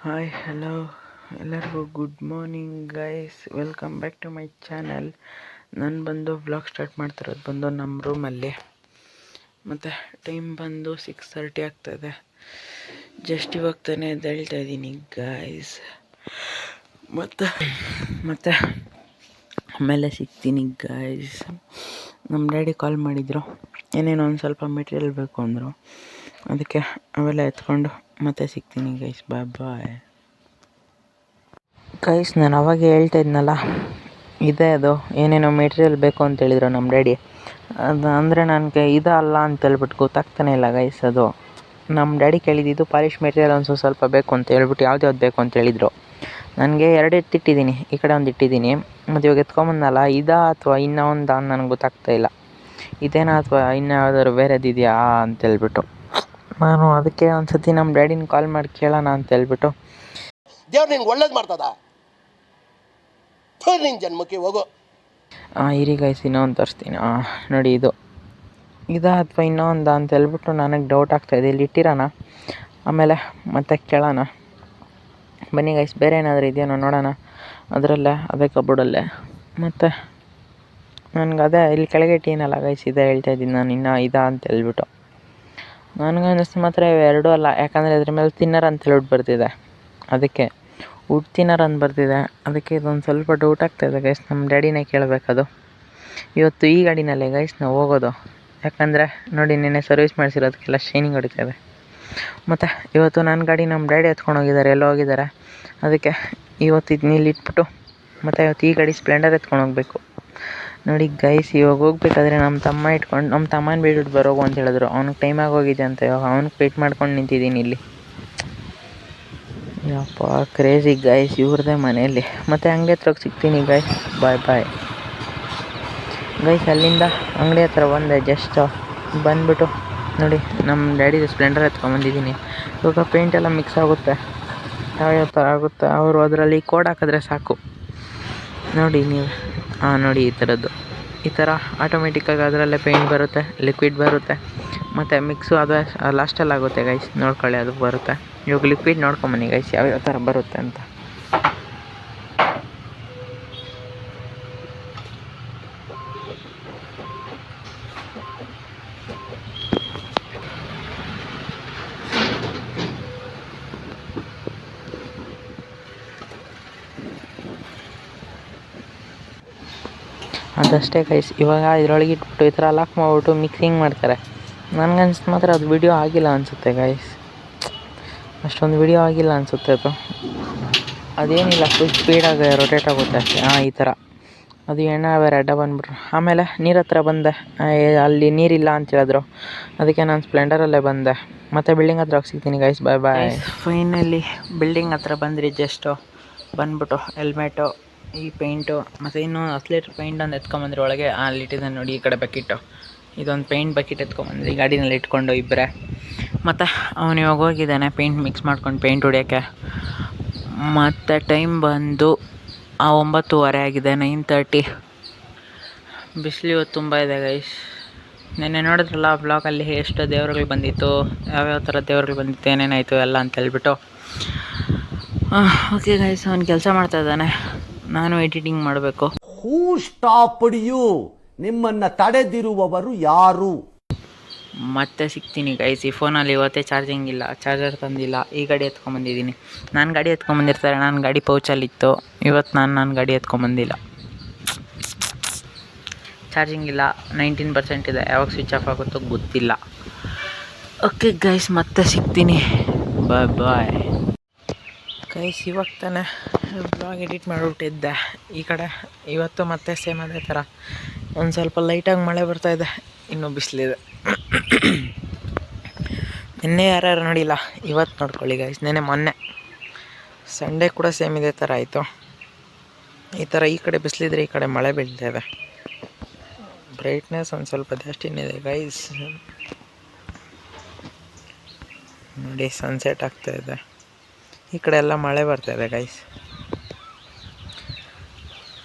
Hi hello ಎಲ್ಲರಿಗೂ good morning guys, welcome back to my channel. ನಾನು ಬಂದು vlog start ಮಾಡ್ತಿರೋದು ಬಂದು ನಮ್ಮ ರೂಮಲ್ಲಿ. ಮತ್ತು ಟೈಮ್ ಬಂದು 6:30 ಆಗ್ತಾಯಿದೆ. ಜಸ್ಟ್ ಇವಾಗ ತಾನೇ ಎದ್ದೇಳ್ತಾ ಇದ್ದೀನಿ ಗೈಸ್. ಮತ್ತು ಆಮೇಲೆ ಸಿಗ್ತೀನಿ ಗೈಸ್. ನಮ್ಮ ಡ್ಯಾಡಿ ಕಾಲ್ ಮಾಡಿದರು, ಏನೇನೋ ಒಂದು ಸ್ವಲ್ಪ ಮೆಟೀರಿಯಲ್ ಬೇಕು ಅಂದರು. ಅದಕ್ಕೆ ಅವೆಲ್ಲ ಎತ್ಕೊಂಡು ಮತ್ತೆ ಸಿಗ್ತೀನಿ ಗೈಸ್. ಬಾಯ್ ಬಾಯ್ ಗೈಸ್. ನಾನು ಅವಾಗ ಹೇಳ್ತಾ ಇದ್ನಲ್ಲ, ಇದೆ ಅದು ಏನೇನೋ ಮೆಟೀರಿಯಲ್ ಬೇಕು ಅಂತೇಳಿದ್ರು ನಮ್ಮ ಡ್ಯಾಡಿ. ಅದು ಅಂದರೆ ನನಗೆ ಇದಲ್ಲ ಅಂತೇಳ್ಬಿಟ್ಟು ಗೊತ್ತಾಗ್ತಾನೆ ಇಲ್ಲ ಗೈಸ್. ಅದು ನಮ್ಮ ಡ್ಯಾಡಿ ಕೇಳಿದ್ದು ಪಾಲಿಶ್ ಮೆಟೀರಿಯಲ್ ಒಂದು ಸ್ವಲ್ಪ ಬೇಕು ಅಂತ ಹೇಳ್ಬಿಟ್ಟು ಯಾವ್ದು ಬೇಕು ಅಂತ ಹೇಳಿದರು. ನನಗೆ 2 ಎತ್ತಿಟ್ಟಿದ್ದೀನಿ, ಈ ಕಡೆ ಒಂದು ಇಟ್ಟಿದ್ದೀನಿ. ಮತ್ತು ಇವಾಗ ಎತ್ಕೊಂಬಂದಲ್ಲ, ಇದಾ ಅಥವಾ ಇನ್ನೂ ಒಂದಾ ನನಗೆ ಗೊತ್ತಾಗ್ತಾಯಿಲ್ಲ. ಇದೇನಾ ಅಥವಾ ಇನ್ನೂ ಯಾವ್ದಾದ್ರು ಬೇರೆದಿದೆಯಾ ಅಂತೇಳ್ಬಿಟ್ಟು ನಾನು ಅದಕ್ಕೆ ಒಂದು ಸತಿ ನಮ್ಮ ಡ್ಯಾಡಿನ ಕಾಲ್ ಮಾಡಿ ಕೇಳೋಣ ಅಂತೇಳ್ಬಿಟ್ಟು. ದೇವ್ರು ನಿನ್ಗೆ ಒಳ್ಳೇದು ಮಾಡ್ತದ, ನಿನ್ನ ಜನ್ಮಕ್ಕೆ ಹೋಗೋ. ಇರಿ ಗೈಸ್, ಇನ್ನೊಂದು ತೋರಿಸ್ತೀನಿ. ನೋಡಿ, ಇದಾ ಅಥವಾ ಇನ್ನೂ ಒಂದಾ ಅಂತ ಹೇಳ್ಬಿಟ್ಟು ನನಗೆ ಡೌಟ್ ಆಗ್ತಾಯಿದೆ. ಇಲ್ಲಿ ಇಟ್ಟಿರೋಣ, ಆಮೇಲೆ ಮತ್ತೆ ಕೇಳೋಣ. ಬನ್ನಿ ಗೈಸ್, ಬೇರೆ ಏನಾದರೂ ಇದೆಯೋ ನೋಡೋಣ. ಅದರಲ್ಲೇ ಅದೇ ಕಬೋರ್ಡಲ್ಲೇ. ಮತ್ತು ನನಗೆ ಅದೇ ಇಲ್ಲಿ ಕೆಳಗೆ ಇಟ್ಟೀನಲ್ಲ ಗೈಸ್, ಇದೇ ಹೇಳ್ತಾ ಇದ್ದೀನಿ ನಾನು, ಇನ್ನೂ ಇದಾ ಅಂತ ಹೇಳ್ಬಿಟ್ಟು. ನನಗೆ ಅನ್ನಿಸ್ತು ಮಾತ್ರ ಇವೆರಡೂ ಅಲ್ಲ, ಯಾಕಂದರೆ ಇದ್ರ ಮೇಲೆ ತಿನ್ನರ್ ಅಂತ ಹೇಳ್ಬಿಟ್ಟು ಬರ್ತಿದೆ. ಅದಕ್ಕೆ ವುಡ್ ತಿನ್ನರ್ ಅಂತ ಬರ್ತಿದೆ. ಅದಕ್ಕೆ ಇದೊಂದು ಸ್ವಲ್ಪ ಡೌಟ್ ಆಗ್ತಾಯಿದೆ ಗೈಸ್. ನಮ್ಮ ಡ್ಯಾಡಿನೇ ಕೇಳಬೇಕದು. ಇವತ್ತು ಈ ಗಾಡಿನಲ್ಲೇ ಗೈಸ್ ನಾವು ಹೋಗೋದು. ಯಾಕಂದರೆ ನೋಡಿ, ನೆನ್ನೆ ಸರ್ವಿಸ್ ಮಾಡಿಸಿರೋದಕ್ಕೆಲ್ಲ ಶೈನಿಂಗ್ ಹೊಡಿತಾಯಿದೆ. ಮತ್ತು ಇವತ್ತು ನನ್ನ ಗಾಡಿ ನಮ್ಮ ಡ್ಯಾಡಿ ಎತ್ಕೊಂಡು ಹೋಗಿದ್ದಾರೆ, ಎಲ್ಲೋ ಹೋಗಿದ್ದಾರೆ. ಅದಕ್ಕೆ ಇವತ್ತು ಇದನ್ನ ಇಲ್ಲಿ ಇಟ್ಬಿಟ್ಟು ಮತ್ತು ಇವತ್ತು ಈ ಗಾಡಿ ಸ್ಪ್ಲೆಂಡರ್ ಎತ್ಕೊಂಡು ಹೋಗಬೇಕು. ನೋಡಿ ಗೈಸ್, ಇವಾಗ ಹೋಗ್ಬೇಕಾದ್ರೆ ನಮ್ಮ ತಮ್ಮನ ಬಿಟ್ಬಿಟ್ಟು ಬರೋಗು ಅಂತ ಹೇಳಿದ್ರು. ಅವ್ನಿಗೆ ಟೈಮ್ ಆಗೋಗಿದೆ ಅಂತ. ಇವಾಗ ಅವ್ನಿಗೆ ವೇಟ್ ಮಾಡ್ಕೊಂಡು ನಿಂತಿದ್ದೀನಿ ಇಲ್ಲಿ. ಯಪ್ಪ ಕ್ರೇಜಿ ಗೈಸ್, ಇವ್ರದ್ದೇ ಮನೆಯಲ್ಲಿ. ಮತ್ತು ಅಂಗಡಿ ಹತ್ರಕ್ಕೆ ಸಿಗ್ತೀನಿ ಗೈಸ್. ಬಾಯ್ ಬಾಯ್ ಗೈಸ್. ಅಲ್ಲಿಂದ ಅಂಗಡಿ ಹತ್ರ ಬಂದೆ. ಜಸ್ಟ್ ಬಂದುಬಿಟ್ಟು ನೋಡಿ, ನಮ್ಮ ಡ್ಯಾಡಿದು ಸ್ಪ್ಲೆಂಡರ್ ಎತ್ಕೊಂಬಂದಿದ್ದೀನಿ. ಇವಾಗ ಪೇಂಟ್ ಎಲ್ಲ ಮಿಕ್ಸ್ ಆಗುತ್ತೆ, ಯಾವ್ಯಾವ ಥರ ಆಗುತ್ತೆ. ಅವರು ಅದರಲ್ಲಿ ಕೋಡ್ ಹಾಕಿದ್ರೆ ಸಾಕು. ನೋಡಿ ನೀವು, ನೋಡಿ ಈ ಥರ ಆಟೋಮೆಟಿಕ್ಕಾಗಿ ಅದರಲ್ಲೇ ಪೇಂಟ್ ಬರುತ್ತೆ, ಲಿಕ್ವಿಡ್ ಬರುತ್ತೆ. ಮತ್ತು ಮಿಕ್ಸು ಅದು ಲಾಸ್ಟಲ್ಲಿ ಆಗುತ್ತೆ ಗೈಸ್, ನೋಡ್ಕೊಳ್ಳಿ, ಅದು ಬರುತ್ತೆ. ಇವಾಗ ಲಿಕ್ವಿಡ್ ನೋಡ್ಕೊಂಬನ್ನಿ ಗೈಸ್, ಯಾವ್ಯಾವ ಥರ ಬರುತ್ತೆ ಅಂತ. ಅದಷ್ಟೇ ಗೈಸ್. ಇವಾಗ ಇದರೊಳಗೆ ಇಟ್ಬಿಟ್ಟು ಈ ಥರ ಲಾಕ್ ಮಾಡಿಬಿಟ್ಟು ಮಿಕ್ಸಿಂಗ್ ಮಾಡ್ತಾರೆ. ನನಗನ್ಸಿದ್ದು ಮಾತ್ರ ಅದು ವಿಡಿಯೋ ಆಗಿಲ್ಲ ಅನಿಸುತ್ತೆ ಗೈಸ್. ಅಷ್ಟೊಂದು ವಿಡಿಯೋ ಆಗಿಲ್ಲ ಅನಿಸುತ್ತೆ ಅದು. ಅದೇನಿಲ್ಲ, ಫುಲ್ ಸ್ಪೀಡಾಗಿ ರೊಟೇಟ್ ಆಗುತ್ತೆ ಅಷ್ಟೇ. ಈ ಥರ ಅದು ಎಣ್ಣೆ ಬೇರೆ ಅಡ್ಡ ಬಂದುಬಿಟ್ರು. ಆಮೇಲೆ ನೀರ ಹತ್ರ ಬಂದೆ, ಅಲ್ಲಿ ನೀರಿಲ್ಲ ಅಂತ ಹೇಳಿದ್ರು. ಅದಕ್ಕೆ ನಾನು ಸ್ಪ್ಲೆಂಡರಲ್ಲೇ ಬಂದೆ. ಮತ್ತು ಬಿಲ್ಡಿಂಗ್ ಹತ್ರ ಹೋಗಿ ಸಿಗ್ತೀನಿ ಗೈಸ್. ಬಾಯ್ ಬಾಯ್. ಫೈನಲಿ ಬಿಲ್ಡಿಂಗ್ ಹತ್ರ ಬಂದ್ರಿ. ಜಸ್ಟು ಬಂದ್ಬಿಟ್ಟು ಹೆಲ್ಮೆಟು, ಈ ಪೇಂಟು, ಮತ್ತು ಇನ್ನೂ ಅಸ್ಲೇಟ್ ಪೇಂಟ್ ಒಂದು ಎತ್ಕೊಂಬಂದ್ರಿ ಒಳಗೆ. ಅಲ್ಲಿಟ್ಟಿದ್ದೆ ನೋಡಿ, ಈ ಕಡೆ ಬಕೆಟು. ಇದೊಂದು ಪೇಂಟ್ ಬಕೆಟ್ ಎತ್ಕೊಂಬಂದ್ರಿ ಗಾಡಿನಲ್ಲಿ ಇಟ್ಕೊಂಡು ಇಬ್ಬರೇ. ಮತ್ತು ಅವನು ಇವಾಗ ಹೋಗಿದ್ದಾನೆ ಪೇಂಟ್ ಮಿಕ್ಸ್ ಮಾಡ್ಕೊಂಡು ಪೇಂಟ್ ಹೊಡಿಯೋಕ್ಕೆ. ಮತ್ತು ಟೈಮ್ ಬಂದು 9:30 ಆಗಿದೆ, 9:30. ಬಿಸಿಲು ಇವತ್ತು ತುಂಬ ಇದೆ ಗೈಸ್. ನೆನ್ನೆ ನೋಡಿದ್ರಲ್ಲ ಬ್ಲಾಗಲ್ಲಿ ಎಷ್ಟು ದೇವರುಗಳು ಬಂದಿತ್ತು, ಯಾವ್ಯಾವ ಥರ ದೇವರುಗಳು ಬಂದಿತ್ತು, ಏನೇನಾಯಿತು ಎಲ್ಲ ಅಂತ ಹೇಳ್ಬಿಟ್ಟು. ಓಕೆ ಗೈಸ್, ಅವ್ನು ಕೆಲಸ ಮಾಡ್ತಾ ಇದ್ದಾನೆ, ನಾನು ಎಡಿಟಿಂಗ್ ಮಾಡಬೇಕು. ಹೂ ಸ್ಟಾಪ್ಡ್ ಯು? ನಿಮ್ಮನ್ನು ತಡೆದಿರುವವರು ಯಾರು? ಮತ್ತೆ ಸಿಗ್ತೀನಿ ಗೈಸ್. ಈ ಫೋನಲ್ಲಿ ಇವತ್ತೇ ಚಾರ್ಜಿಂಗ್ ಇಲ್ಲ, ಚಾರ್ಜರ್ ತಂದಿಲ್ಲ. ಈ ಗಾಡಿ ಎತ್ಕೊಂಬಂದಿದ್ದೀನಿ. ನಾನು ಗಾಡಿ ಎತ್ಕೊಂಬಂದಿರ್ತಾರೆ, ನಾನು ಗಾಡಿ ಪೌಚಲ್ಲಿತ್ತು. ಇವತ್ತು ನಾನು ಗಾಡಿ ಎತ್ಕೊಂಬಂದಿಲ್ಲ. ಚಾರ್ಜಿಂಗ್ ಇಲ್ಲ, 19% ಇದೆ. ಯಾವಾಗ ಸ್ವಿಚ್ ಆಫ್ ಆಗುತ್ತೋ ಗೊತ್ತಿಲ್ಲ. ಓಕೆ ಗೈಸ್, ಮತ್ತೆ ಸಿಗ್ತೀನಿ. ಬಾಯ್ ಬಾಯ್ ಗೈಸ್. ಇವಾಗ ತಾನೇ ಬ್ಲಾಗ್ ಎಡಿಟ್ ಮಾಡಿಬಿಟ್ಟಿದ್ದೆ. ಈ ಕಡೆ ಇವತ್ತು ಮತ್ತೆ ಸೇಮ್ ಅದೇ ಥರ ಒಂದು ಸ್ವಲ್ಪ ಲೈಟಾಗಿ ಮಳೆ ಬರ್ತಾಯಿದೆ, ಇನ್ನೂ ಬಿಸಿಲಿದೆ. ನಿನ್ನೆ ಯಾರ್ಯಾರು ನೋಡಿಲ್ಲ, ಇವತ್ತು ನೋಡ್ಕೊಳ್ಳಿ ಗೈಸ್. ಮೊನ್ನೆ ಸಂಡೇ ಕೂಡ ಸೇಮ್ ಇದೇ ಥರ ಆಯಿತು. ಈ ಥರ ಈ ಕಡೆ ಬಿಸಿಲಿದ್ರೆ ಈ ಕಡೆ ಮಳೆ ಬೀಳ್ತಾಯಿದೆ. ಬ್ರೈಟ್ನೆಸ್ ಒಂದು ಸ್ವಲ್ಪ ಜಾಸ್ತಿನೇ ಇದೆ ಗೈಸ್. ನೋಡಿ, ಸನ್ಸೆಟ್ ಆಗ್ತಾಯಿದೆ. ಈ ಕಡೆ ಎಲ್ಲ ಮಳೆ ಬರ್ತಾಯಿದೆ ಗೈಸ್.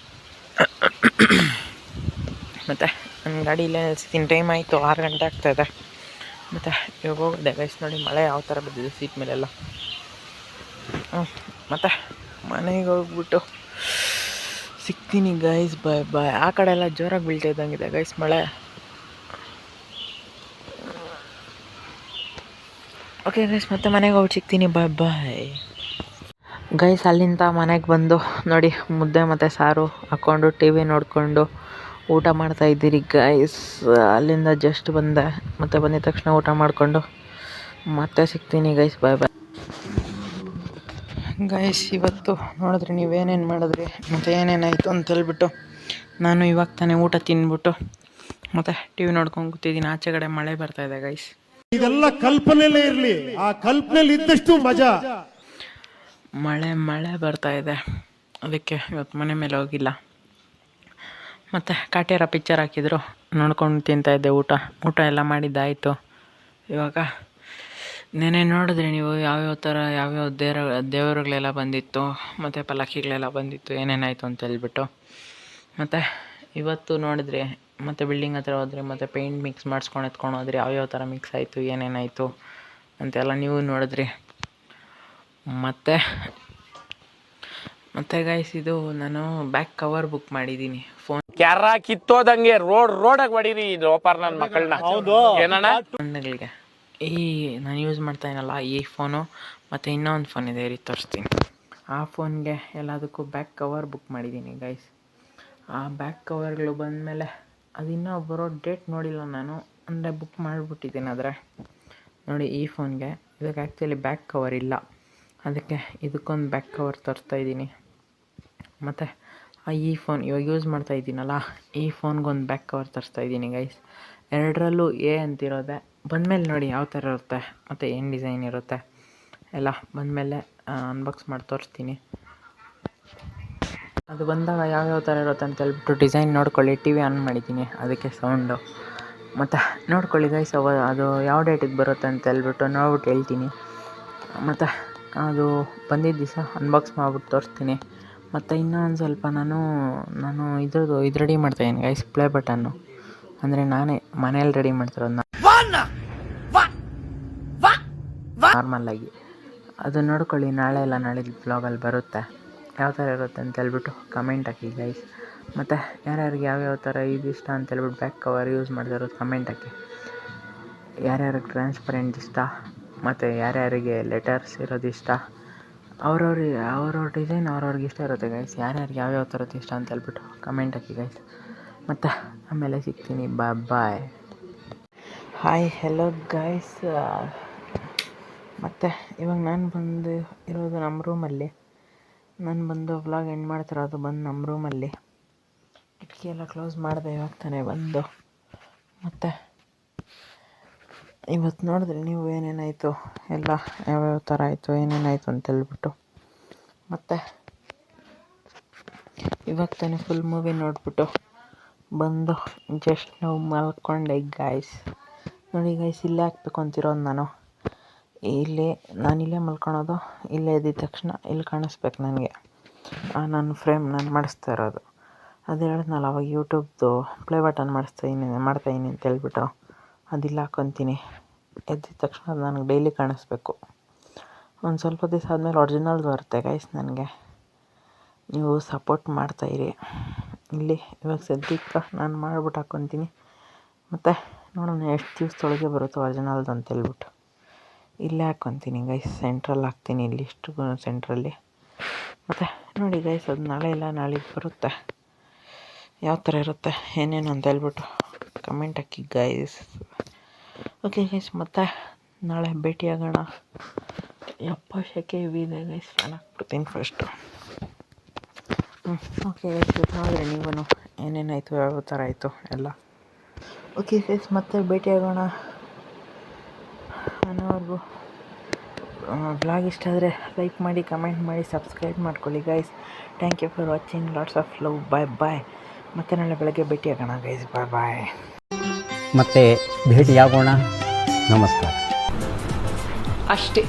ಮತ್ತು ನನ್ನ ಗಾಡಿ ಇಲ್ಲೇ ನಿಲ್ಸಿದ್ದೀನಿ. ಟೈಮ್ ಆಯಿತು, 6 ಗಂಟೆ ಆಗ್ತಾಯಿದೆ. ಮತ್ತು ಇವಾಗ ಹೋಗಿದೆ ಗೈಸ್. ನೋಡಿ ಮಳೆ ಯಾವ ಥರ ಬಿದ್ದಿದೆ ಸೀಟ್ ಮೇಲೆಲ್ಲ. ಮತ್ತು ಮನೆಗೆ ಹೋಗ್ಬಿಟ್ಟು ಸಿಗ್ತೀನಿ ಗೈಸ್. ಬಾಯ್ ಬಾಯ್. ಆ ಕಡೆ ಎಲ್ಲ ಜೋರಾಗಿ ಬೀಳ್ತಾ ಇದ್ದಂಗಿದೆ ಗೈಸ್ ಮಳೆ. ಓಕೆ ಗೈಸ್, ಮತ್ತೆ ಮನೆಗೆ ಹೋಗಿ ಸಿಗ್ತೀನಿ. ಬಾಯ್ ಬಾಯ್ ಗೈಸ್. ಅಲ್ಲಿಂದ ಮನೆಗೆ ಬಂದು ನೋಡಿ ಮುದ್ದೆ ಮತ್ತು ಸಾರು ಹಾಕ್ಕೊಂಡು ಟಿ ವಿ ನೋಡಿಕೊಂಡು ಊಟ ಮಾಡ್ತಾಯಿದ್ದೀರಿ ಗೈಸ್. ಅಲ್ಲಿಂದ ಜಸ್ಟ್ ಬಂದೆ, ಮತ್ತು ಬಂದಿದ ತಕ್ಷಣ ಊಟ ಮಾಡಿಕೊಂಡು ಮತ್ತೆ ಸಿಗ್ತೀನಿ ಗೈಸ್. ಬಾಯ್ ಬಾಯ್ ಗೈಸ್. ಇವತ್ತು ನೋಡಿದ್ರಿ ನೀವೇನೇನು ಮಾಡಿದ್ರಿ ಮತ್ತು ಏನೇನಾಯಿತು ಅಂತೇಳ್ಬಿಟ್ಟು ನಾನು ಇವಾಗ ತಾನೇ ಊಟ ತಿಂದ್ಬಿಟ್ಟು ಮತ್ತು ಟಿ ವಿ ನೋಡ್ಕೊಂಡು ಕೂತಿದ್ದೀನಿ. ಆಚೆ ಕಡೆ ಮಳೆ ಬರ್ತಾಯಿದೆ ಗೈಸ್. ಇದೆಲ್ಲ ಕಲ್ಪನೆಲೇ ಇರಲಿ, ಆ ಕಲ್ಪನೆಯಲ್ಲಿ ಇದ್ದಷ್ಟು ಮಜಾ. ಮಳೆ ಬರ್ತಾ ಇದೆ, ಅದಕ್ಕೆ ಇವತ್ತು ಮನೆ ಮೇಲೆ ಹೋಗಿಲ್ಲ. ಮತ್ತು ಕಾಟೇರ ಪಿಕ್ಚರ್ ಹಾಕಿದ್ರು, ನೋಡ್ಕೊಂಡು ತಿಂತಾಯಿದ್ದೆ. ಊಟ ಎಲ್ಲ ಮಾಡಿದ್ದಾಯಿತು. ಇವಾಗ ನೆನೆ ನೋಡಿದ್ರೆ ನೀವು ಯಾವ್ಯಾವ ಥರ ಯಾವ್ಯಾವ ದೇವರುಗಳೆಲ್ಲ ಬಂದಿತ್ತು ಮತ್ತು ಪಲ್ಲಕ್ಕಿಗಳೆಲ್ಲ ಬಂದಿತ್ತು, ಏನೇನಾಯಿತು ಅಂತ ಹೇಳ್ಬಿಟ್ಟು. ಮತ್ತು ಇವತ್ತು ನೋಡಿದ್ರಿ ಮತ್ತು ಬಿಲ್ಡಿಂಗ್ ಹತ್ರ ಹೋದ್ರಿ, ಮತ್ತು ಪೇಂಟ್ ಮಿಕ್ಸ್ ಮಾಡಿಸ್ಕೊಂಡು ಎತ್ಕೊಂಡು ಹೋದ್ರಿ. ಯಾವ್ಯಾವ ಥರ ಮಿಕ್ಸ್ ಆಯಿತು, ಏನೇನಾಯಿತು ಅಂತೆಲ್ಲ ನೀವು ನೋಡಿದ್ರಿ. ಮತ್ತು ಗೈಸ್, ಇದು ನಾನು ಬ್ಯಾಕ್ ಕವರ್ ಬುಕ್ ಮಾಡಿದ್ದೀನಿ. ಕ್ಯಾರ ಕಿತ್ತೋದಂಗೆ ರೋಡಾಗಿ ಹೊಡೀರಿ ಲೋಪಾರ್ ನನ್ನ ಮಕ್ಕಳನ್ನ. ಫೋನ್ಗಳಿಗೆ ಈ ನಾನು ಯೂಸ್ ಮಾಡ್ತಾ ಇದ್ದೀನಲ್ಲ ಈ ಫೋನು ಮತ್ತು ಇನ್ನೊಂದು ಫೋನ್ ಇದೆ, ತೋರಿಸ್ತೀನಿ. ಆ ಫೋನ್ಗೆ ಎಲ್ಲದಕ್ಕೂ ಬ್ಯಾಕ್ ಕವರ್ ಬುಕ್ ಮಾಡಿದ್ದೀನಿ ಗೈಸ್. ಆ ಬ್ಯಾಕ್ ಕವರ್ಗಳು ಬಂದಮೇಲೆ ಅದಿನ್ನೂ ಬರೋ ಡೇಟ್ ನೋಡಿಲ್ಲ ನಾನು, ಅಂದರೆ ಬುಕ್ ಮಾಡಿಬಿಟ್ಟಿದ್ದೀನಿ. ಆದರೆ ನೋಡಿ ಈ ಫೋನ್ಗೆ ಇದಕ್ಕೆ ಆ್ಯಕ್ಚುಲಿ ಬ್ಯಾಕ್ ಕವರ್ ಇಲ್ಲ, ಅದಕ್ಕೆ ಇದಕ್ಕೊಂದು ಬ್ಯಾಕ್ ಕವರ್ ತರಿಸ್ತಾಯಿದ್ದೀನಿ. ಮತ್ತು ಈ ಫೋನ್ ಇವಾಗ ಯೂಸ್ ಮಾಡ್ತಾಯಿದ್ದೀನಲ್ಲ ಈ ಫೋನ್ಗೊಂದು ಬ್ಯಾಕ್ ಕವರ್ ತರಿಸ್ತಾಯಿದ್ದೀನಿ ಗೈಸ್. ಎರಡರಲ್ಲೂ ಎ ಅಂತಿರೋದೆ. ಬಂದಮೇಲೆ ನೋಡಿ ಯಾವ ಥರ ಇರುತ್ತೆ ಮತ್ತು ಏನು ಡಿಸೈನ್ ಇರುತ್ತೆ ಎಲ್ಲ ಬಂದಮೇಲೆ ಅನ್ಬಾಕ್ಸ್ ಮಾಡಿ ತೋರಿಸ್ತೀನಿ. ಅದು ಬಂದಾಗ ಯಾವ್ಯಾವ ಥರ ಇರುತ್ತೆ ಅಂತ ಹೇಳ್ಬಿಟ್ಟು ಡಿಸೈನ್ ನೋಡ್ಕೊಳ್ಳಿ. ಟಿ ವಿ ಆನ್ ಮಾಡಿದ್ದೀನಿ, ಅದಕ್ಕೆ ಸೌಂಡು. ಮತ್ತು ನೋಡ್ಕೊಳ್ಳಿ ಗೈಸ್, ಅದು ಯಾವ ಡೇಟಿಗೆ ಬರುತ್ತೆ ಅಂತ ಹೇಳ್ಬಿಟ್ಟು ನೋಡ್ಬಿಟ್ಟು ಹೇಳ್ತೀನಿ. ಮತ್ತು ಅದು ಬಂದಿದ್ದ ದಿವಸ ಅನ್ಬಾಕ್ಸ್ ಮಾಡಿಬಿಟ್ಟು ತೋರಿಸ್ತೀನಿ. ಮತ್ತು ಇನ್ನೂ ಒಂದು ಸ್ವಲ್ಪ ನಾನು ಇದು ರೆಡಿ ಮಾಡ್ತಾಯಿದ್ದೀನಿ ಗೈಸ್, ಪ್ಲೇ ಬಟನ್ನು. ಅಂದರೆ ನಾನೇ ಮನೇಲಿ ರೆಡಿ ಮಾಡ್ತಿರೋದು ನಾರ್ಮಲ್ಲಾಗಿ. ಅದು ನೋಡ್ಕೊಳ್ಳಿ, ನಾಳೆ ಇಲ್ಲ ನಾಳಿದ್ದು ಬ್ಲಾಗಲ್ಲಿ ಬರುತ್ತೆ. ಯಾವ ಥರ ಇರುತ್ತೆ ಅಂತ ಹೇಳ್ಬಿಟ್ಟು ಕಮೆಂಟ್ ಹಾಕಿ ಗೈಸ್. ಮತ್ತು ಯಾರ್ಯಾರಿಗೆ ಯಾವ್ಯಾವ ಥರ ಇದು ಇಷ್ಟ ಅಂತೇಳ್ಬಿಟ್ಟು ಬ್ಯಾಕ್ ಕವರ್ ಯೂಸ್ ಮಾಡ್ತಿರೋದು ಕಮೆಂಟ್ ಹಾಕಿ. ಯಾರ್ಯಾರಿಗೆ ಟ್ರಾನ್ಸ್ಪರೆಂಟ್ ಇಷ್ಟ ಮತ್ತು ಯಾರ್ಯಾರಿಗೆ ಲೆಟರ್ಸ್ ಇರೋದು ಇಷ್ಟ, ಅವ್ರವ್ರ ಡಿಸೈನ್ ಅವ್ರವ್ರಿಗೆ ಇಷ್ಟ ಇರುತ್ತೆ ಗೈಸ್. ಯಾರ್ಯಾರಿಗೆ ಯಾವ್ಯಾವ ಥರದ್ದು ಇಷ್ಟ ಅಂತ ಹೇಳ್ಬಿಟ್ಟು ಕಮೆಂಟ್ ಹಾಕಿ ಗೈಸ್. ಮತ್ತು ಆಮೇಲೆ ಸಿಗ್ತೀನಿ. ಬಾಯ್. Hi hello guys. ಮತ್ತು ಇವಾಗ ನಾನು ಬಂದು ಇರೋದು ನಮ್ಮ ರೂಮಲ್ಲಿ. ನಾನು ಬಂದು ವ್ಲಾಗ್ ಎಂಡ್ ಮಾಡ್ತಿರೋದು ಬಂದು ನಮ್ಮ ರೂಮಲ್ಲಿ. ಕಿಟಕಿ ಎಲ್ಲ ಕ್ಲೋಸ್ ಮಾಡಿದೆ ಇವಾಗ ತಾನೇ ಬಂದು. ಮತ್ತು ಇವತ್ತು ನೋಡಿದ್ರೆ ನೀವು ಏನೇನಾಯಿತು ಎಲ್ಲ ಯಾವ್ಯಾವ ಥರ ಆಯಿತು ಏನೇನಾಯಿತು ಅಂತೇಳ್ಬಿಟ್ಟು. ಮತ್ತು ಇವಾಗ ತಾನೇ ಫುಲ್ ಮೂವಿ ನೋಡಿಬಿಟ್ಟು ಬಂದು ಜಸ್ಟ್ ನಾವು ಮಲ್ಕೊಂಡೆ ಗೈಸ್. ನೋಡಿ ಗೈಸ್, ಇಲ್ಲೇ ಹಾಕ್ಬೇಕು ಅಂತಿರೋದು ನಾನು ಇಲ್ಲೇ ಮಲ್ಕೊಳೋದು. ಇಲ್ಲೇ ಎದ್ದಿದ ತಕ್ಷಣ ಇಲ್ಲಿ ಕಾಣಿಸ್ಬೇಕು ನನಗೆ. ನನ್ನ ಫ್ರೇಮ್ ನಾನು ಮಾಡಿಸ್ತಾ ಇರೋದು. ಅದು ಹೇಳಿದ್ನಲ್ಲ ಅವಾಗ ಯೂಟ್ಯೂಬ್ದು ಪ್ಲೇ ಬಟನ್ ಮಾಡ್ತಾಯಿದ್ದೀನಿ ಅಂತ ಹೇಳ್ಬಿಟ್ಟು ಅದಿಲ್ಲ ಹಾಕ್ಕೊತೀನಿ. ಎದ್ದಿದ ತಕ್ಷಣ ಅದು ನನಗೆ ಡೈಲಿ ಕಾಣಿಸ್ಬೇಕು. ಒಂದು ಸ್ವಲ್ಪ ದಿವಸ ಆದಮೇಲೆ ಒರಿಜಿನಲ್ದು ಬರುತ್ತೆ ಗೈಸ್ ನನಗೆ. ನೀವು ಸಪೋರ್ಟ್ ಮಾಡ್ತಾಯಿರಿ. ಇಲ್ಲಿ ಇವಾಗ ಸದ್ಯಕ್ಕೆ ನಾನು ಮಾಡಿಬಿಟ್ಟು ಹಾಕ್ಕೊತೀನಿ. ಮತ್ತು ನೋಡೋಣ ಎಷ್ಟು ದಿವಸದೊಳಗೆ ಬರುತ್ತೋ ಒರಿಜಿನಲ್ದು ಅಂತೇಳ್ಬಿಟ್ಟು ಇಲ್ಲೇ ಹಾಕ್ಕೊತೀನಿ ಗೈಸ್. ಸೆಂಟ್ರಲ್ಲಿ ಹಾಕ್ತೀನಿ, ಇಲ್ಲಿ ಇಷ್ಟು ಸೆಂಟ್ರಲ್ಲಿ. ಮತ್ತು ನೋಡಿ ಗೈಸ್, ಅದು ನಾಳೆ ಇಲ್ಲ ನಾಳೆಗೆ ಬರುತ್ತೆ. ಯಾವ ಥರ ಇರುತ್ತೆ ಏನೇನು ಅಂತ ಹೇಳ್ಬಿಟ್ಟು ಕಮೆಂಟ್ ಹಾಕಿ ಗೈಸ್. ಓಕೆ ಗೈಸ್, ಮತ್ತೆ ನಾಳೆ ಭೇಟಿಯಾಗೋಣ. ಶೆಕೆ ಇದೆ ಗೈಸ್, ಫ್ಯಾನ್ ಹಾಕ್ಬಿಡ್ತೀನಿ ಫಸ್ಟು. ಓಕೆ ಗೈಸ್, ನೋಡಿದ್ರೆ ನೀವು ಏನೇನಾಯಿತು ಯಾವ ಥರ ಆಯಿತು ಎಲ್ಲ. ಓಕೆ ಗೈಸ್, ಮತ್ತೆ ಭೇಟಿಯಾಗೋಣ. ಅನ್ನೋವರೆಗೂ ಬ್ಲಾಗ್ ಇಷ್ಟ ಆದರೆ ಲೈಕ್ ಮಾಡಿ, ಕಮೆಂಟ್ ಮಾಡಿ, ಸಬ್ಸ್ಕ್ರೈಬ್ ಮಾಡ್ಕೊಳ್ಳಿ guys. Thank you for watching. Lots of love. Bye. ಮತ್ತೆ ನಾಳೆ ಬೆಳಗ್ಗೆ ಭೇಟಿಯಾಗೋಣ ಗೈಸ್. ಬಾಯ್. ಮತ್ತೆ ಭೇಟಿಯಾಗೋಣ. ನಮಸ್ಕಾರ. ಅಷ್ಟೇ.